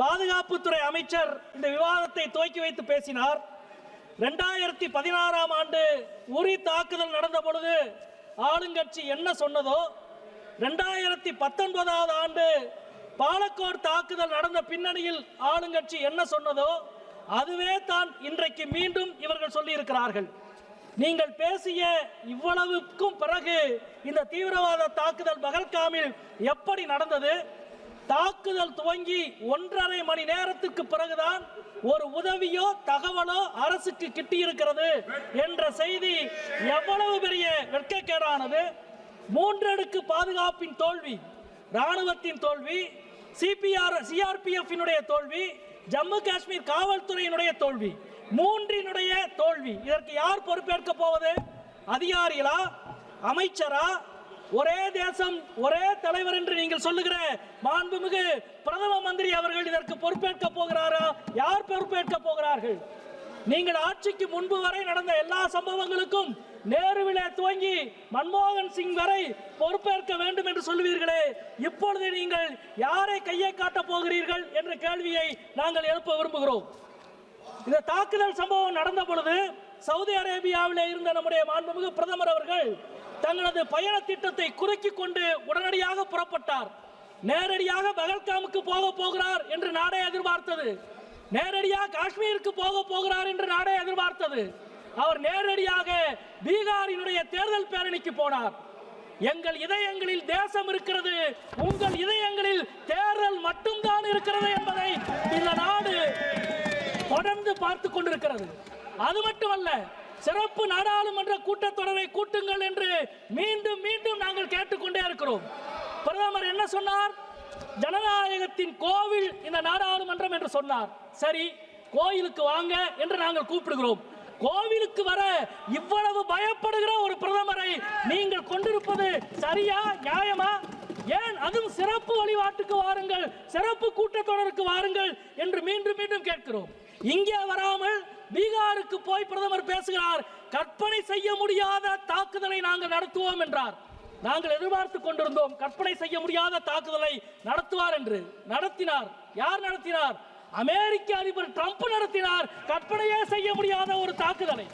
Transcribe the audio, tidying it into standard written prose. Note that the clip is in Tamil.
பாதுகாப்புத்துறை அமைச்சர் இந்த விவாதத்தை துவக்கி வைத்து பேசினார். 2016ஆம் ஆண்டு உரி தாக்குதல் நடந்த பொழுது ஆளுங்கட்சி என்ன சொன்னதோ, 2019ஆவது ஆண்டு பாலக்கோட் தாக்குதல் நடந்த பின்னணியில் ஆளுங்கட்சி என்ன சொன்னதோ அதுவே தான் இன்றைக்கு மீண்டும் இவர்கள் சொல்லி இருக்கிறார்கள். நீங்கள் பேசிய இவ்வளவுக்கும் பிறகு இந்த தீவிரவாத தாக்குதல் பகல்காமில் எப்படி நடந்தது? தாக்குதல் துவங்கி 1.5 மணி நேரத்துக்கு பிறகுதான் ஒரு உதவியோ தகவலோ அரசுக்கு கிட்டியிருக்கிறது என்ற செய்தி எவ்வளவு பெரிய வெட்கக்கேடானது. 3 அடுக்கு பாதுகாப்பின் தோல்வி, ராணுவத்தின் தோல்வி, சிஆர்பிஎஃப் தோல்வி, ஜம்மு காஷ்மீர் காவல்துறையினுடைய தோல்வி, 3னுடைய தோல்வி. இதற்கு யார் பொறுப்பேற்க போவது? அதிகாரிகளா, அமைச்சரா? ஒரே தேசம் ஒரே தலைவர் என்று நீங்கள் சொல்லுகிற மாண்புமிகு பிரதம மந்திரி அவர்கள் இதற்கு பொறுப்பேற்க போகிறாரா? யார் பொறுப்பேற்க போகிறார்கள்? நீங்கள் ஆட்சிக்கு முன்பு வரை நடந்த எல்லா சம்பவங்களுக்கும் நேருவிலே துவங்கி மன்மோகன் சிங் வரை பொறுப்பேற்க வேண்டும் என்று சொல்லுவீர்களே, இப்பொழுது நீங்கள் யாரை கையை காட்டப் போகிறீர்கள் என்ற கேள்வியை நாங்கள் எழுப்ப விரும்புகிறோம். இந்த தாக்குதல் சம்பவம் நடந்த பொழுது சவுதி அரேபியாவிலே இருந்த நம்முடைய மாண்புமிகு பிரதமர் அவர்கள் தங்களது பயண திட்டத்தை குறுக்கிக் கொண்டு உடனடியாக புறப்பட்டார். நேரடியாக பகல்காமுக்கு போக போகிறார் என்று நாடே எதிர்பார்த்தது. நேரடியாக காஷ்மீருக்கு போக போகிறார் என்று நாடே எதிர்பார்த்தது. அவர் நேரடியாக பீகாரினுடைய தேர்தல் பேரணிக்கு போனார். எங்கள் இதயங்களில் தேசம் இருக்கிறது, உங்கள் இதயங்களில் தேர்தல் மட்டும்தான் இருக்கிறது என்பதை இந்த நாடு தொடர்ந்து பார்த்து கொண்டிருக்கிறது. அது மட்டுமல்ல, சிறப்பு நாடாளுமன்ற கூட்டத்தொடரை கூட்டுங்கள் என்று மீண்டும் மீண்டும் நாங்கள் கேட்டுக்கொண்டே இருக்கிறோம். பிரதமர் என்ன சொன்னார்? ஜனநாயகத்தின் கோவில் இந்த நாடாளுமன்றம் என்று சொன்னார். சரி, கோயிலுக்கு வாங்க என்று நாங்கள் கூப்பிடுகிறோம். கோவிலுக்கு வர இவ்வளவு பயப்படுகிற ஒரு பிரதமரை நீங்கள் கொண்டிருப்பது சரியா, நியாயமா? ஏன் அதுவும் சிறப்பு வழிபாட்டுக்கு வாருங்கள், சிறப்பு கூட்டத்தொடருக்கு வாருங்கள் என்று மீண்டும் மீண்டும் கேட்கிறோம். இங்கே வராமல் பீகாருக்கு போய் பிரதமர் பேசுகிறார். கற்பனை செய்ய முடியாத தாக்குதலை நாங்கள் நடத்துவோம் என்றார். நாங்கள் எதிர்பார்த்து கொண்டிருந்தோம் கற்பனை செய்ய முடியாத தாக்குதலை நடத்துவார் என்று. நடத்தினார். யார் நடத்தினார்? அமெரிக்க அதிபர் ட்ரம்ப் நடத்தினார். கற்பனையே செய்ய முடியாத ஒரு தாக்குதலை.